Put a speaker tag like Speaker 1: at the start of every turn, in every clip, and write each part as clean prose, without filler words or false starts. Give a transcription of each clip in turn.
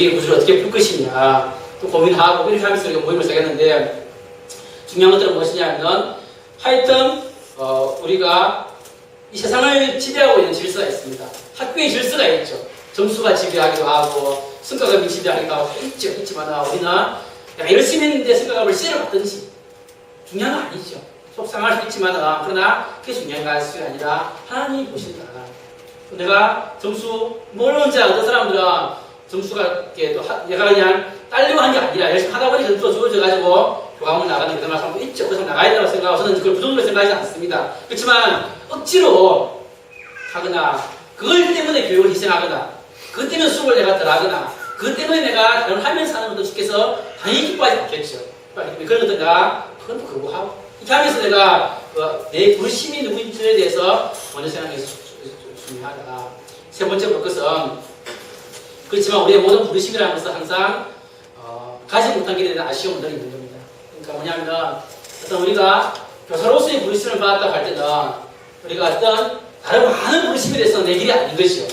Speaker 1: 교육의 구조를 어떻게 풀 것이냐 또 고민하고 이렇게 하면서 우리가 모임을 시작했는데 중요한 것들은 무엇이냐면 하여튼 우리가 이 세상을 지배하고 있는 질서가 있습니다. 학교의 질서가 있죠. 점수가 지배하기도 하고 성과급이 지배하기도 하고 있지만 우리는 내가 열심히 했는데 성과급을 C를 받든지 중요한 건 아니죠. 속상할 수 있지만 그러나 그게 중요한 것이 아니라 하나님이 보신다. 내가 점수 뭘 언제 어떤 사람들은 점수가 이렇게 또 내가 그냥 딸려고 한 게 아니라 열심히 하다 보니 점수가 주어져가지고 교감을 나가는 그런 사람도 있죠. 그래서 나가야 된다고 생각하고 저는 그걸 부정적으로 생각하지 않습니다. 그렇지만 억지로 하거나 그걸 때문에 교육을 희생하거나 그것 때문에 수업을 내가 덜하거나 그것 때문에 내가 다른 하면서 하는 것도 주께서 당연히 기뻐하지 않겠죠. 그런 것들 내가 그건 거부하고 이렇게 하면서 내가 내 부르심이 누구인지에 대해서 먼저 생각하는 게 중요하다. 세 번째 볼 것은 그렇지만 우리의 모든 부르심이라는 것은 항상 가지 못한 길에 대한 아쉬움은 늘 있는 겁니다. 그러니까 뭐냐면 어떤 우리가 교사로서의 부르심을 받았다고 할 때는 우리가 어떤 다른 많은 부르심에 대해서 내 길이 아닌 것이요.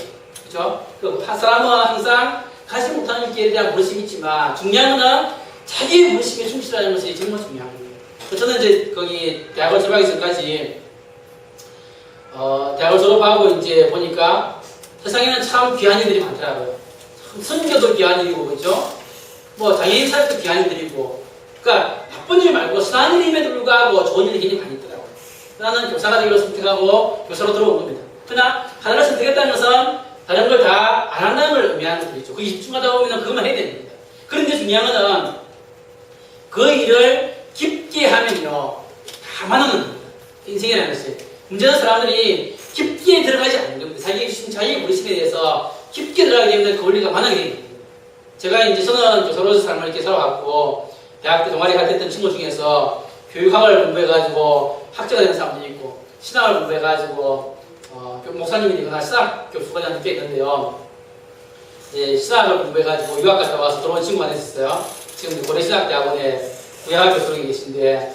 Speaker 1: 그죠? 한 사람은 항상 가지 못하는 길에 대한 부르심이 있지만 중요한 것은 자기의 부르심에 충실하는 것이 정말 중요한 겁니다. 저는 이제 거기 대학을 졸업하기 전까지 대학을 졸업하고 이제 보니까 세상에는 참 귀한 일들이 많더라고요. 선교도 귀한 일이고, 그죠? 뭐, 당연히 사역도 귀한 일들이고, 그러니까 나쁜 일 말고 선한 일임에도 불구하고 좋은 일이 굉장히 많이 있더라고요. 나는 교사가 되기로 선택하고 교사로 들어온 겁니다. 그러나 하나를 선택했다는 것은 다른 걸 다 안 한다는 걸 의미하는 것도 있죠. 그게 집중하다 보면 그것만 해야 됩니다. 그런데 중요한 것은 그 일을 깊게 하면요, 다 만나는 겁니다. 인생이라는 것이. 문제는 사람들이 깊게 들어가지 않는 겁니다. 자기의 부르심에 대해서 깊게 들어가게 되면 그 원리가 만나게 됩니다. 제가 이제 저는 교사로서 삶을 이렇게 살아왔고, 대학 때 동아리 활동했던 친구 중에서 교육학을 공부해가지고 학자가 되는 사람도 있고, 신학을 공부해가지고, 목사님이 되거나 신학 교수가 되는 게 있는데요. 이제 신학을 공부해가지고 유학 갔다 와서 들어온 친구가 있었어요. 지금 고려신학대학원에 구약학 교수로 계신데,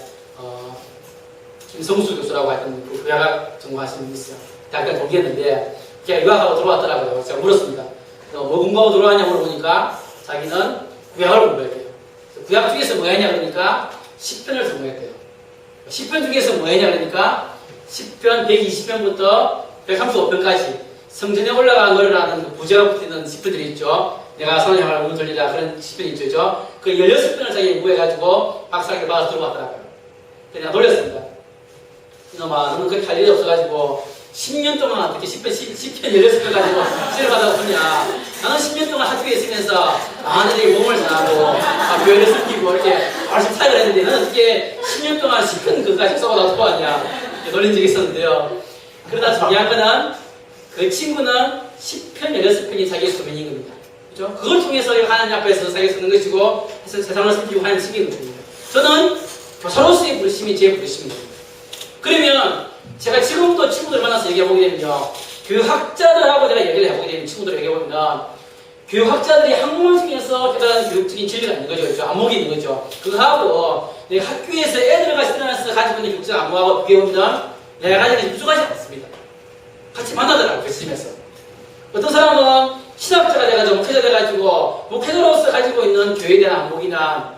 Speaker 1: 김성수 교수라고 하여튼 그 구약학 전공하시는 분이 있어요. 대학교 동기였는데, 걔가 유학하고 들어왔더라고요. 제가 물었습니다. 뭐 공부하고 들어왔냐 물어보니까 자기는 구약을 공부했대요. 구약 중에서 뭐 했냐 그러니까 10편을 전공했대요. 10편 중에서 뭐 했냐 그러니까 10편 120편부터 135편까지 성전에 올라간 거라는 그 부제가 붙어있는 10편들이 있죠. 내가 선을 향하여 문을 돌리라 그런 10편이 있죠. 그 16편을 자기 공부해가지고 박사학위를 받아서 들어왔더라고요. 그래서 내가 놀렸습니다. 이놈아, 너는 그렇게 할 일이 없어가지고 10년 동안 어떻게 10편 16편 가지고 시를 받아서 보냐. 나는 10년 동안 학교에 있으면서 아들이 몸을 전하고 교회를 섬기고 이렇게 열심히 사역을 했는데 너는 어떻게 10년 동안 10편 그까지 써보다 들어왔냐. 놀린 적이 있었는데요. 그러다 중요한 거는 그 친구는 10편 16편이 자기의 소명인 겁니다. 그죠? 그걸 통해서 하나님 앞에서 자기가 쓰는 것이고 세상을 섬기고 하는 책임인 겁니다. 저는 교사로서의 부르심이 제 부르심입니다. 그러면 제가 지금부터 친구들 만나서 얘기해보게 되면요, 교육학자들하고 내가 얘기를 해보게 되면 친구들 얘기해보면 교육학자들이 학문 중에서 대단한 교육적인 진리가 있는 거죠. 그렇죠? 안목이 있는 거죠. 그거하고 내가 학교에서 애들을 같이 태어나서 가지고 있는 교육적 안목하고 비교해보면 내가 가지고 있는 게 부족하지 않습니다. 같이 만나더라고요. 열심히 어떤 사람은 신학자가 돼가지고 목회자 돼가지고 목회자로서 가지고 있는 교회에 대한 안목이나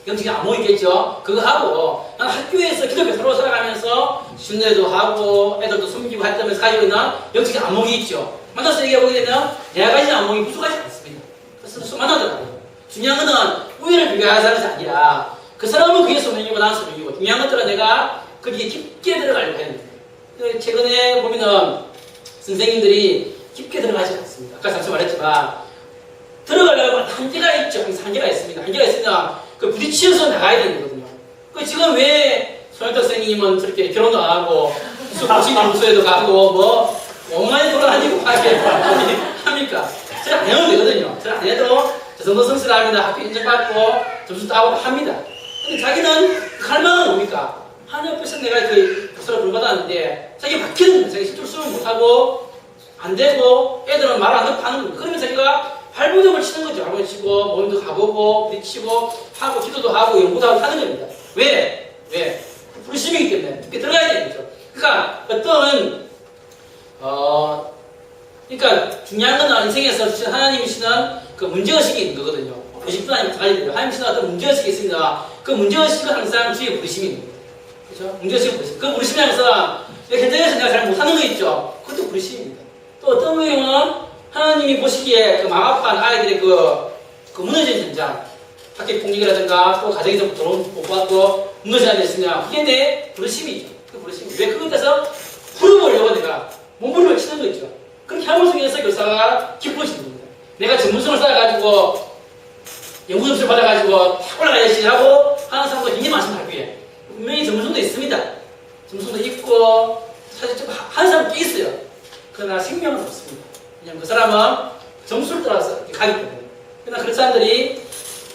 Speaker 1: 영적인 안목이 있겠죠. 그거 하고 난 학교에서 기독교 서로 살아가면서 순례도 하고 애들도 섬기고 하면서 가지고 있는 영적인 안목이 있죠. 만나서 얘기해보게 되면 내가 가진 안목이 부족하지 않습니다. 그래서 만나더라고요. 중요한 것은 우애를 비교하는 것이 아니라 그 사람은 그게 소명이고 나는 소명이고 중요한 것들은 내가 거기에 깊게 들어가려고 했는데 최근에 보면은 선생님들이 깊게 들어가지 않습니다. 아까 잠시 말했지만 들어가려면 한계가 있죠. 항상 한계가 있습니다. 한계가 있으면 그 부딪히면서 나가야 되는 거거든요. 그 지금 왜 손현탁 선생님은 저렇게 결혼도 안 하고 수고신임소에도 가고 뭐 온만히 돌아다니고 하게 합니까? 잘 안 해도 되거든요. 잘 안 해도 저 정도 성실합니다. 학교 인정받고 점수 따고 합니다. 근데 자기는 갈망은 뭡니까? 하나님 앞에서 내가 그 교사를 부르받았는데 자기 박히는 거예요. 자기 실제로 수업을 못하고 안 되고 애들은 말 안 듣고 하는 겁니다. 그러면 자기가 발버둥을 치는 거죠. 발버둥 치고 모임도 가보고 부딪히고 하고 기도도 하고 연구도 하고 하는 겁니다. 왜? 부르심이기 때문에 이렇게 들어가야 되는 거죠. 그러니까 어떤 그러니까 중요한 건 인생에서 주신 하나님이 주시는 그 문제의식이 있는 거거든요. 의식뿐 아니고 달리돼요. 하나님 신앙 어떤 문제의식이 있습니다. 그 문제의식은 항상 주의 부르심이 있는 거예요. 그렇죠? 문제의식은 부르심. 그 부르심이 항상 현장에서 내가 잘 못하는 거 있죠. 그것도 부르심입니다. 또 어떤 경우는 하나님이 보시기에 그 마음 아파한 아이들의 그 무너진 현장, 학교 폭력이라든가 또 가정에서 돈 못 받고 무너진 아이들이 있으면 그게 내 부르심이죠. 그 부르심이. 왜 그것에서 풀어보려고 내가 몸부림을 치는 거 있죠. 그렇게 함을 통해서 교사가 기뻐지는 겁니다. 내가 전문성을 쌓아가지고 연구 점수를 받아가지고 탁 올라가야지 하고 하는 사람도 굉장히 많습니다. 학교에. 분명히 전문성도 있습니다. 전문성도 있고 사실 좀 하는 사람 꽤 있어요. 그러나 생명은 없습니다. 왜냐하면 그 사람은 점수를 따라서 가기 때문에. 그러나 그런 사람들이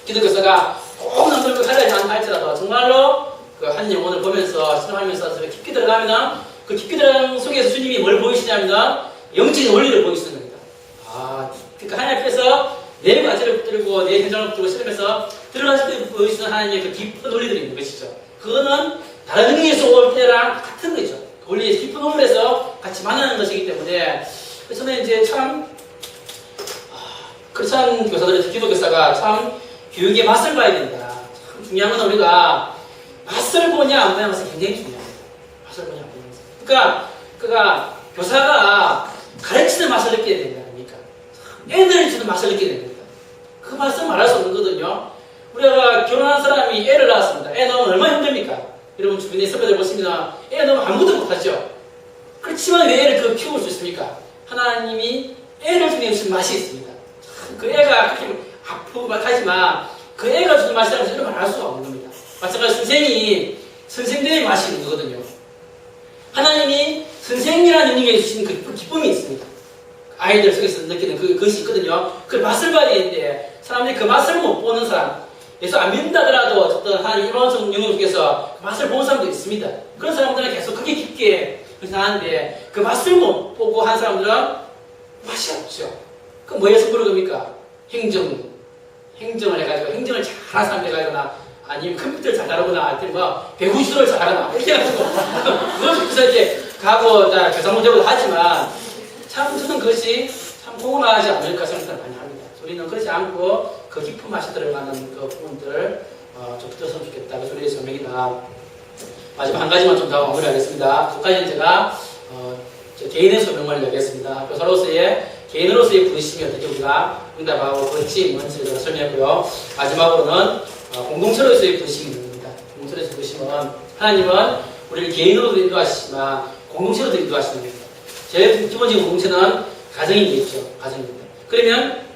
Speaker 1: 기독교사가 꼭 남들고 살아야지 않다 할지라도 정말로 그 한 영혼을 보면서 신앙하면서 깊게 들어가면은 그 깊게 들어가는 속에서 주님이 뭘 보이시냐면 영적인 원리를 보이시는 겁니다. 그러니까 하나님 앞에서 내 과제를 붙들고 내 현장을 붙들고 실험해서 들어갔을 때 보이시는 하나님의 그 깊은 원리들이 있는 것이죠. 그거는 다른 능력에서 올 때랑 같은 거죠. 그 원리의 깊은 원리에서 같이 만나는 것이기 때문에 저는 이제 참 크리스찬 교사들, 기독교사가 참 교육에 맛을 봐야 된다. 참 중요한 건 우리가 맛을 보냐 안 보냐가 굉장히 중요합니다. 맛을 보냐 안 보냐. 그러니까 교사가 가르치는 맛을 느껴야 된다 아닙니까? 애들 주는 맛을 느껴야 됩니다. 그 맛을 말할 수 없는 거거든요. 우리가 결혼한 사람이 애를 낳았습니다. 애 낳으면 얼마나 힘듭니까? 여러분 주변에 선배들 보시면 애 낳으면 아무것도 못하죠. 그렇지만 왜 애를 키울 수 있습니까? 하나님이 애를 통해 주신 맛이 있습니다. 그 애가 그렇게 아프고 하지만 그 애가 주는 맛이라는 것을 말할 수가 없는 겁니다. 마찬가지로 선생님의 맛이 있는 거거든요. 하나님이 선생이라는 능력에 주신 그 기쁨이 있습니다. 아이들 속에서 느끼는 그것이 있거든요. 그 맛을 봐야 되는데 사람들이 그 맛을 못 보는 사람, 예수 안 믿는다더라도 어떤 하나님 일반적 영역 속에서 그 맛을 보는 사람도 있습니다. 그런 사람들은 계속 그게 깊게 하는데 그 맛을 못 보고 한 사람들은 맛이 없죠. 그럼 뭐에서 부르는 겁니까? 행정을 해가지고 행정을 잘하는 사람 해가지고나 아니면 컴퓨터를 잘 다루거나 아니면 뭐 배구 지도를 잘하거나 이렇게 해가지고 그걸 좋게서 이렇게 가고 교사 문제도 하지만 참 저는 그것이 참 공헌하지 않을까 생각을 많이 합니다. 우리는 그렇지 않고 그 깊은 맛이 들어가는 그 부분들을 좀 들었으면 좋겠다. 그 우리의 소명이다. 마지막 한 가지만 좀 더 마무리하겠습니다. 두 가지는 제가 개인의 소명을 이야기했습니다. 교사로서의 개인으로서의 부르심이 어떻게 우리가 응답하고 그렇지 뭔지 제가 설명했고요. 마지막으로는 공동체로서의 부르심이 있는 겁니다. 공동체로서의 부르심은 하나님은 우리를 개인으로도 인도하시지만 공동체로도 인도하시는 겁니다. 제일 기본적인 공동체는 가정이겠죠. 가정입니다. 그러면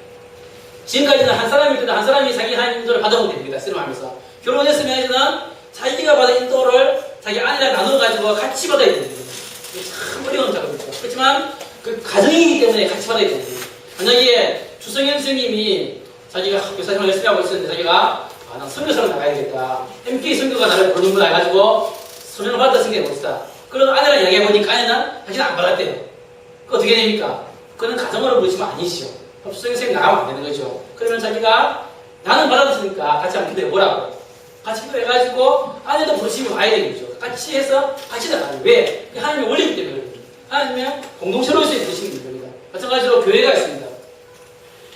Speaker 1: 지금까지는 한 사람이 한 사람이 자기 하나님 인도를 받아오면 됩니다. 씨름하면서 결혼했으면 이제는 자기가 받은 인도를 자기 아내랑 나눠가지고 같이 받아야 됩니다. 이게 참 어려운 작업이죠. 그렇지만 그 가정이기 때문에 같이 받아야 됩니다. 만약에 주성현 선생님이 자기가 교사 생활을 열심히 하고 있었는데 자기가 난 선교사로 나가야겠다. MK 선교가 나를 부르는구나 해가지고 소명을 받았다 생각해봅시다. 그런 아내랑 이야기해보니까 아내는 자기는 안 받았대요. 그 어떻게 됩니까? 그거는 가정으로 부르시면 아니시죠. 주성현 선생님 나가면 안 되는 거죠. 그러면 자기가 나는 받았으니까 같이 한번 기도해보라고. 같이 기도해가지고 아내도 부르시면 와야 되겠죠. 같이 해서 같이 나가요. 왜? 하나님의 원리이기 때문에 그렇습니다. 하나님의 공동체로서의 부르심이 됩니다. 마찬가지로 교회가 있습니다.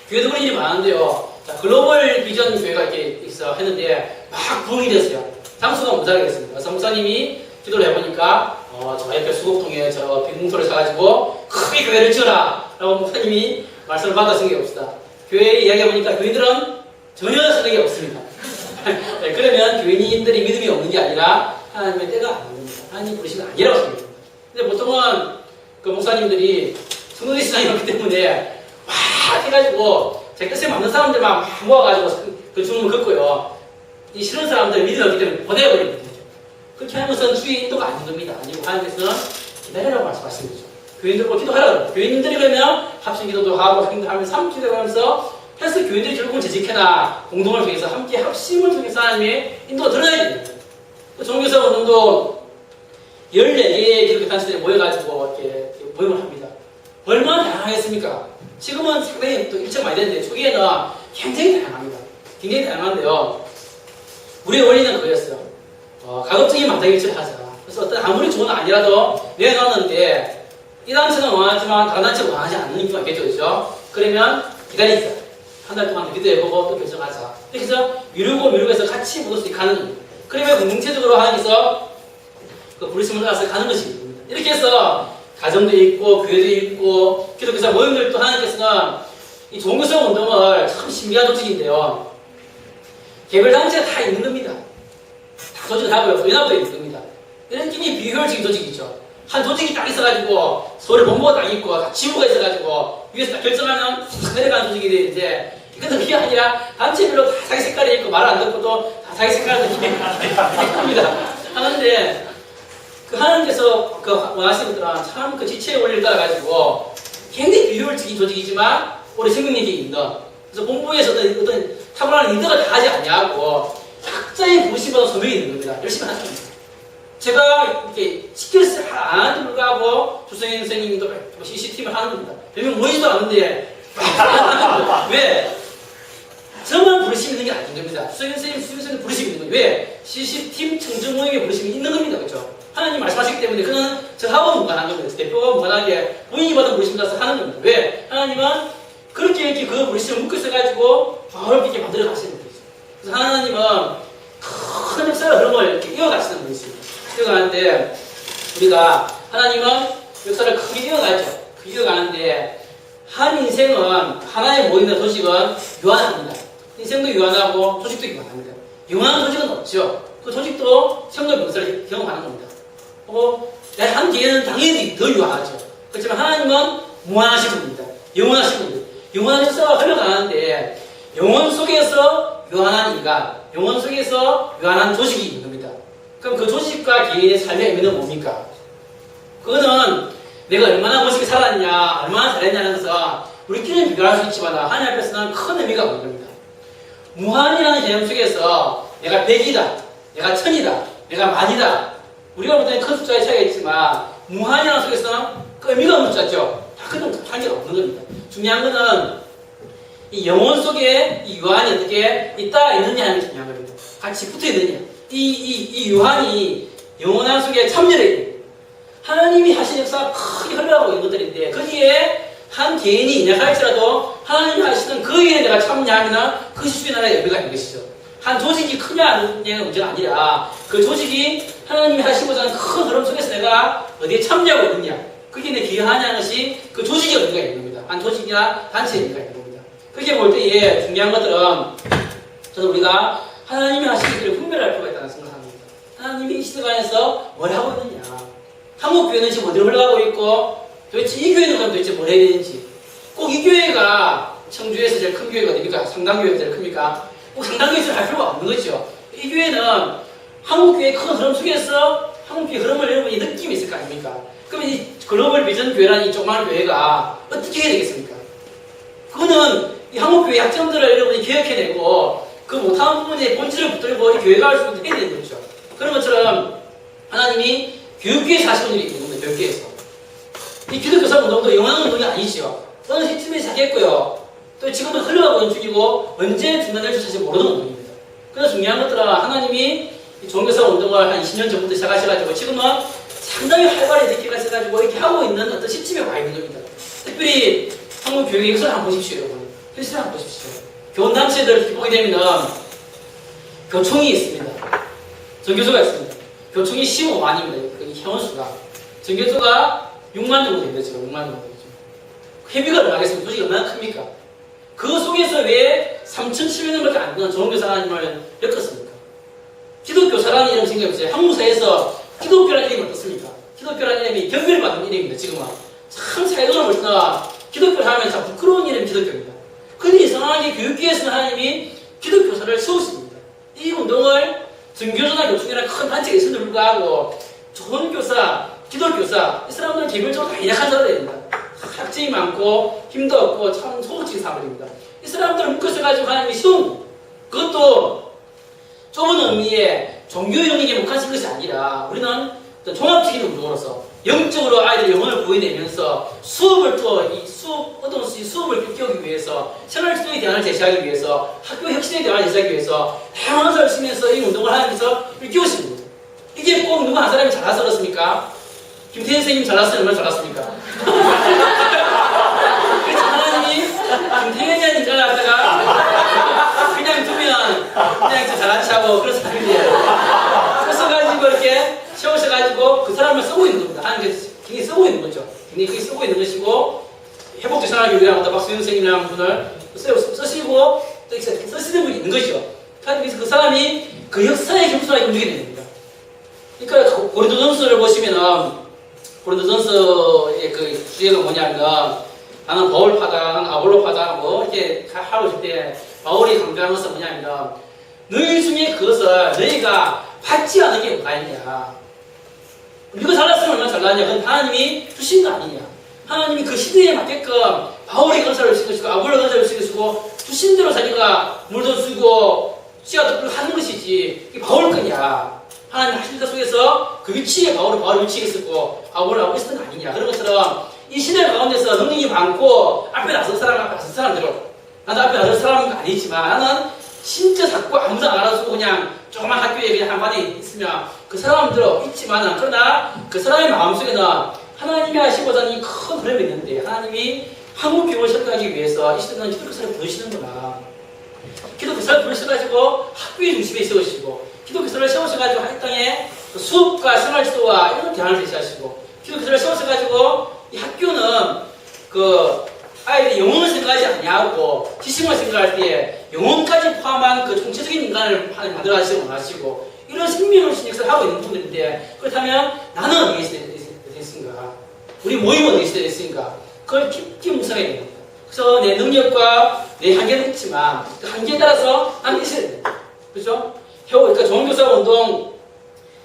Speaker 1: 교회도 그런 일이 많은데요. 자, 글로벌 비전 교회가 이렇게 있어 했는데 막 부흥이 됐어요. 장수가 모자라겠습니다. 그래서 목사님이 기도를 해보니까 저 옆에 수곡동에 저 빈공소를 사가지고 크게 교회를 지어라 라고 목사님이 말씀을 받아 생각해 봅시다. 교회에 이야기해보니까 교인들은 전혀 생각이 없습니다. 네, 그러면 교인들이 믿음이 없는 게 아니라 하나님의 때가 아닙니다. 하나님 부르시는 아니라고 생각합니다. 근데 보통은 그 목사님들이 성도의 신앙이 없기 때문에 막 해가지고 자기 뜻에 맞는 사람들만 막 모아가지고 그 주문을 긋고요. 이 싫은 사람들 믿음이 없기 때문에 보내버리는 거죠. 그렇게 하는 것은 주의 인도가 아닌 겁니다. 아니고 하나님께서는 기다리라고 말씀하시는 거죠. 교인들 기도하라고. 교인들이 그러면 합심 기도도 하고 하면 삼기도 하면서 해서 교인들이 결국은 재직회나 공동을 통해서 함께 합심을 통해서 하나님의 인도가 드러나야 됩니다. 종교사 운동도 14개의 기독교 단체들이 모여가지고 이렇게 모임을 합니다. 얼마나 다양하겠습니까? 지금은 상당히 또 일정 많이 되는데 초기에는 굉장히 다양합니다. 굉장히 다양한데요. 우리의 원리는 그거였어요. 가급적인 만장일치를 하자. 그래서 어떤 아무리 좋은 아니라도 내놨는데 이 단체는 원하지만 다른 단체는 원하지 않는 경우가 있겠죠. 그렇죠? 그러면 기다리자. 한 달 동안 기도해보고 또 결정하자. 이렇게 해서 미루고 해서 같이 먹을 수 있게 가는 겁니다. 그러면 공동체적으로 하나님께서 그 부르심을 따라서 가는 것입니다. 이렇게 해서 가정도 있고 교회도 있고 기독교사 모임들도 하나님께서는 이 종교성 운동을 참 신비한 조직인데요. 개별 단체가 다 있는 겁니다. 다 조직을 하고요. 연합도 있는 겁니다. 이런 굉장히 비효율적인 조직이죠. 한 조직이 딱 있어가지고 서울에 본부가 딱 있고 다 지부가 있어가지고 위에서 딱 결정하면 탁 내려가는 조직이 되는데 이것은 그게 아니라 단체별로 다 자기 색깔이 있고 말 안 듣고도 다 자기 색깔을 합니다. 하는데 그 하나님께서 그 원하시는 것들은 참 그 지체의 원리를 따라가지고 굉장히 비효율적인 조직이지만 우리 생명력이 있는 그래서 본부에서 어떤 탁월한 리더가 다 하지 않냐고 각자의 부르심보다 소명이 있는 겁니다. 열심히 하는 겁니다. 제가 이렇게 시켜서 안 하는데 불구하고 주성현 선생님도 CCTV를 하는 겁니다. 별명 모이지도 않는데 왜? 저만 부르심이 있는 게 아닌 겁니다. 주성현 선생님, 수현 선생님 부르심이 있는 거예요. 왜? CCTV 청정 모임에 부르심이 있는 겁니다. 그렇죠? 하나님 말씀하시기 때문에 그는 저하고 무관한 겁니다. 대표가 무관하게 본인이 받은 부르심을 따라서 하는 겁니다. 왜? 하나님은 그렇게 이렇게 그 부르심을 묶어 있어가지고 바로 이렇게 만들어 가시는 거죠. 그래서 하나님은 큰 역사의 흐름을 이렇게 이어가시는 분이십니다. 이어가는데 우리가 하나님은 역사를 크게 이어가죠. 크게 이어가는데 한 인생은 하나의 모임이나 조직은 유한합니다. 인생도 유한하고 조직도 유한합니다. 유한한 조직은 없죠. 그 조직도 성도 역사를 경험하는 겁니다. 한 개는 당연히 더 유한하죠. 그렇지만 하나님은 무한하신 분입니다. 영원하신 분입니다. 영원한 역사가 흘러가는데 영원 속에서 유한한 인간, 영원 속에서 유한한 조직이 있는 겁니다. 그럼 그 조직과 개인의 삶의 의미는 뭡니까? 그거는 내가 얼마나 멋있게 살았냐, 얼마나 잘했냐는 것은 우리끼리는 비교할 수 있지만 하나님 앞에서는 큰 의미가 없는 겁니다. 무한이라는 개념 속에서 내가 100이다, 내가 1000이다, 내가 만이다. 우리가 볼 때는 큰 숫자의 차이가 있지만 무한이라는 속에서는 그 의미가 없는 숫자죠. 다 큰 관계가 없는 겁니다. 중요한 거는 이 영혼 속에 이 유한이 어떻게 있다 있느냐 하는 게 중요한 겁니다. 같이 붙어 있느냐. 이 유한이 영원한 속에 참여를 해요. 하나님이 하신 역사가 크게 흘러가고 있는 것들인데 거기에 한 개인이 인약할지라도 하나님이 하시는 그 일에 내가 참여하면 그 실수의 나라의 의미가 있는 것이죠. 한 조직이 크냐 안 크냐가 문제가 아니라 그 조직이 하나님이 하시고자 하는 큰 흐름 속에서 내가 어디에 참여하고 있느냐 그게 내 기여하냐는 것이 그 조직의 의미가 있는 겁니다. 한 조직이나 단체의 의미가 있는 겁니다. 그렇게 볼 때에 중요한 것들은 저는 우리가 하나님이 하시는 일을 분별할 필요가 있다는 생각합니다. 하나님이 이 시대 안에서 뭘 하고 있느냐 한국 교회는 지금 어디로 흘러가고 있고 도대체 이 교회는 그럼 도대체 뭘 해야 되는지 꼭 이 교회가 청주에서 제일 큰 교회가 어딥니까? 성당교회가 제일 큽니까? 꼭 성당교회에서 할 필요가 없는 거죠. 이 교회는 한국교회의 큰 흐름 속에서 한국교회의 흐름을 여러분이 느낌이 있을 거 아닙니까? 그러면 이 글로벌 비전 교회라는 이 조그마한 교회가 어떻게 해야 되겠습니까? 그거는 이 한국교회의 약점들을 여러분이 개혁해내고 그 못하는 부분에 본질을 붙들고 이 교회가 할 수 있는 해야 되는 거죠. 그런 것처럼 하나님이 교육계에서 하시는 일이 있는 겁니다. 교육계에서. 이 기독교사 운동도 영원한 운동이 아니죠. 어느 시점에 시작했고요. 또 지금도 흘러가고 있는 중이고 언제 중단될지 사실 모르는 운동입니다. 그래서 중요한 것들은 하나님이 이 종교사 운동을 한 20년 전부터 시작하셔가지고 지금은 상당히 활발히 이렇게 가셔가지고 이렇게 하고 있는 어떤 시점에 와 있는 겁니다. 특별히 한국 교육의 역사를 한번 보십시오, 여러분. 현실을 한번 보십시오. 교원단체들 이렇게 보게 되면 교총이 있습니다. 전교조가 있습니다. 교총이 15만입니다. 그 회원수가. 전교조가 6만 정도 됩니다. 지금 6만 정도 되죠. 회비가 얼마겠습니까? 도대체 얼마나 큽니까? 그 속에서 왜 3,700명밖에 안 되는 좋은교사 하나님을 엮었습니까? 기독교사라는 이름 생각해보세요. 한국 사회에서 기독교라는 이름이 어떻습니까? 기독교라는 이름이 경멸받는 이름입니다. 지금은. 참 사회적으로 볼 때는 기독교를 하면 참 부끄러운 이름이 기독교입니다. 근데 이상하게 교육계에서는 하나님이 기독교사를 세우십니다. 이 운동을 전교조나 교총이라는 큰 단체가 있음에도 불구하고 좋은 교사, 기독교사 이 사람들은 개별적으로 다 약한 자들이 됩니다. 학점이 많고 힘도 없고 참 소극적인 사람들입니다. 이 사람들을 묶어서가지고 하나님이 세운 그것도 좁은 의미의 종교 영역에 목한신 것이 아니라 우리는 종합적인 운동으로서 영적으로 아이들의 영혼을 보여내면서 수업을 어떤 수업을 깨우기 위해서 생활지도의 대안을 제시하기 위해서 학교 혁신의 대안을 제시하기 위해서 다양한 것을 쓰면서 이 운동을 하면서 끼우시는 거예요. 이게 꼭 누구 한 사람이 잘나서 그렇습니까? 김태현 선생님 잘났으면 얼마나 잘났습니까? 그래서 하나님이 김태현이라는 인간을 갖다가 그냥 두면 그냥 잘난 체하고 그런 사람이에요. 써가지고 이렇게 세우셔가지고 그 사람을 쓰고 있는 겁니다. 하는 게 굉장히 쓰고 있는 거죠. 굉장히 그게 쓰고 있는 것이고 회복 되살아나기 위한 박수현 선생님이라는 분을 쓰시고 또 쓰시는 분이 있는 것이죠. 그래서 그 사람이 그 역사의 겸손하게 움직이게 됩니다. 그러니까 고린도전서를 보시면은 고린도전서의 그 주제가 뭐냐면 나는 바울파다, 나는 아볼로파다 뭐 이렇게 하고 있을 때 바울이 강조하는 것은 뭐냐면 너희 중에 그것을 너희가 받지 않은 게 뭐가 있냐. 우리가 잘났으면 얼마나 잘났냐. 그건 하나님이 주신 거 아니냐. 하나님이 그 시대에 맞게끔 바울이 건설을 시키시고 아볼로 건설을 시키시고 주신 대로 자기가 물도 주고 씨앗도 뿌리고 하는 것이지 이게 바울 거냐. 하나님 하신 것 속에서 그 위치에 바울이 위치에 있었고 아볼로 하고 있었던 거 아니냐. 그런 것처럼 이 시대 가운데서 능력이 많고 앞에 나선 사람대로 나도 앞에 나선 사람은 아니지만 나는 진짜 자꾸 아무도 안 알아주고 그냥 조그만 학교에 그냥 한 반에 있으면 그 사람들은 있지만 그러나 그 사람의 마음속에는 하나님이 하시고자 하는 큰 흐름이 있는데 하나님이 한국 교회를 설득하기 위해서 이 시대는 기독교사를 부르시는구나. 기독교사를 부르셔가지고 학교의 중심에 세우시고 기독교사를 세우셔가지고 이 땅에 수업과 생활지도와 이런 대안을 제시하시고 기독교사를 세우셔가지고 이 학교는 그 아이들이 영혼을 생각하지 않냐고 지식을 생각할 때 영혼까지 포함한 그 총체적인 인간을 만들어 가시고 원하시고 이런 생명을 신역사를 하고 있는 분들인데 그렇다면 나는 어디에 있습니까? 우리 모임은 어디에 있습니까? 그걸 깊게 묵상해야 됩니다. 그래서 내 능력과 내 한계는 있지만 그 한계에 따라서 나는 있어야 됩니다. 그렇죠? 그러니까 종교사 운동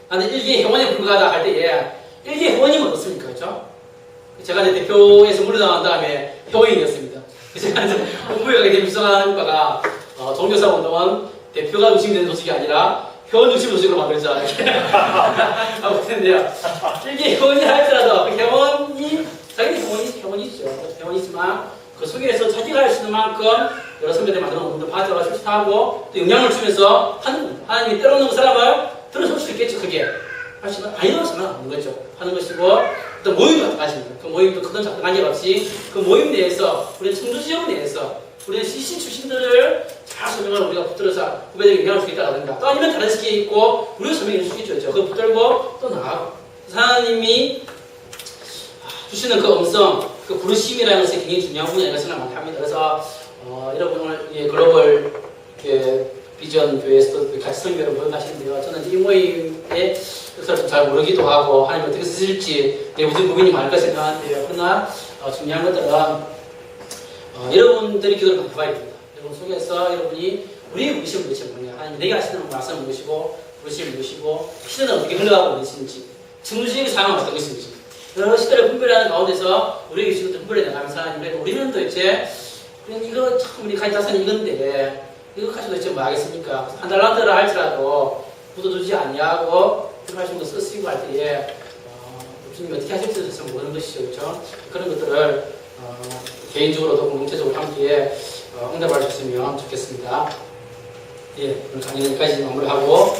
Speaker 1: 나는 일개 회원에 불과하다 할 때에 일개 회원이면 어떻습니까? 그렇죠? 제가 이제 대표에서 물러나간 다음에 회원이었습니다. 제가 이제 공부에 가게 되면 수상하는 바가 종교사 운동은 대표가 중심이 되는 조직이 아니라 회원 중심 조직으로 만들자 이렇게 하고 있는데요. 일개 회원이 할지라도 그 회원이 자기는 회원이지만 그 속에서 자기가 할 수 있는 만큼 여러 선배들 만드는 운동도 받아가 출시하고 또 영향을 주면서 하나님이 때려놓는 그 사람을 들어설 수 있겠죠. 그게 하시면 아니라고 생각하는 거죠. 하는 것이고 또 모임도 마찬가지입니다. 그 모임도 크든 작든 관계없이 그 모임 내에서 우리는 청주 지역 내에서 우리는 CC 출신들을 잘 설명을 우리가 붙들어서 후배들에게 영향을 주겠다라든가 또 아니면 다른 스킬이 있고 우리가 설명해 주겠죠. 그걸 붙들고 또 나아가고 하나님이 주시는 그 음성 그 부르심이라는 것이 굉장히 중요한 분야라고 생각을 합니다. 그래서 여러분 오늘 글로벌 비전 교회에서도 같이 설교를 모여가시는데요. 저는 이 모임의 역사를 좀 잘 모르기도 하고 하나님 어떻게 쓰실지 무슨 고민이 많을까 생각하는데요. 그러나 중요한 것들은 여러분들이 기도를 많이 해봐야 됩니다. 여러분 속에서 여러분이 우리의 부르심을 무엇이 뭐냐 하나님 내게 하시는 말씀을 무엇이고 부르심을 무엇이고 시대는 어떻게 흘러가고 있는지 정주의 상황은 어떤 것인지 여러 시대를 분별하는 가운데서 우리에게 주신 것들 분별해 나가면서 하나님 우리는 도대체 이거 참 우리 가이다선 이건데 이거 가지고 도대체 뭐 하겠습니까? 한 달란트를 할지라도 묻어두지 않냐고 하신 거 쓰시고 할 때에 주님이 어떻게 하실지도 잘 모르는 것이죠. 그렇죠? 그런 것들을 개인적으로도 공동체적으로 함께 응답할 수 있으면 좋겠습니다. 예, 오늘 강의 여기까지 마무리하고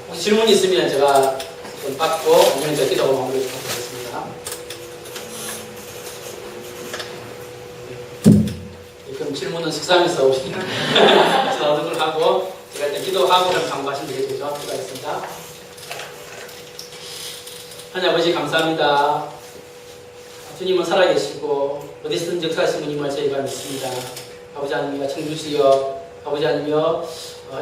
Speaker 1: 혹시 질문이 있으면 제가 좀 받고 아니면 제가 기도하고 마무리하도록 하겠습니다. 예, 그럼 질문은 식사하면서 오시면 저는 걸 하고 제가 일단 기도하고 그럼 강구하시면 되겠죠. 기도하겠습니다. 하나님 아버지 감사합니다. 주님은 살아계시고 어디서든지 역사하신 분임을 저희가 믿습니다. 아버지 하나님이여 청주지역 아버지 하나님이여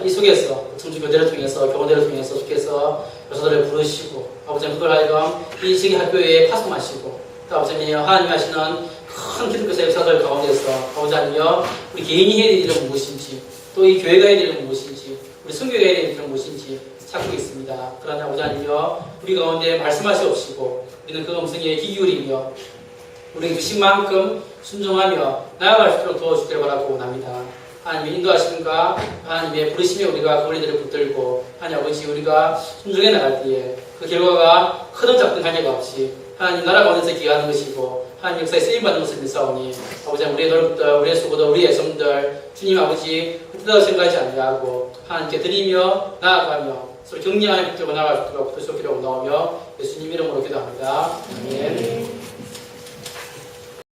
Speaker 1: 이 속에서 청주교대를 통해서 교원대를 통해서 주께서 교사들을 부르시고 아버지 하나님 그걸 하여금 이 지역 학교에 파송하시고 또 아버지 하나님이여 하나님이 하시는 큰 기독교사 역사들 가운데서 아버지 하나님이여 우리 개인이 해야 될 일은 무엇인지 또 이 교회가 해야 될 일은 무엇인지 우리 선교가 해야 될 일은 무엇인지 찾고 있습니다. 그러나 아버지 하나님이여 우리 가운데 말씀하시옵시고 우리는 그 음성에 귀 기울이며 우리에게 주신 만큼 순종하며 나아갈 수 있도록 도와주기를 바라고 원합니다. 하나님의 인도하심과 하나님의 부르심에 우리가 그 우리들을 붙들고 하나님 아버지 우리가 순종해 나갈 때에 그 결과가 크든 작든 관계가 없이 하나님 나라 가운데서 기여하는 것이고 하나님 역사에 쓰임받는 것을 믿사오니 아버지 우리의 노력들 우리의 수고들 우리의 애성들 주님 아버지 흩어져 생각하지 아니하고 하나님께 드리며 나아가며 서로 격려하여 붙들고 나아갈 수 있도록 도와주기를 원하오며 예수님 이름으로 기도합니다. 아멘.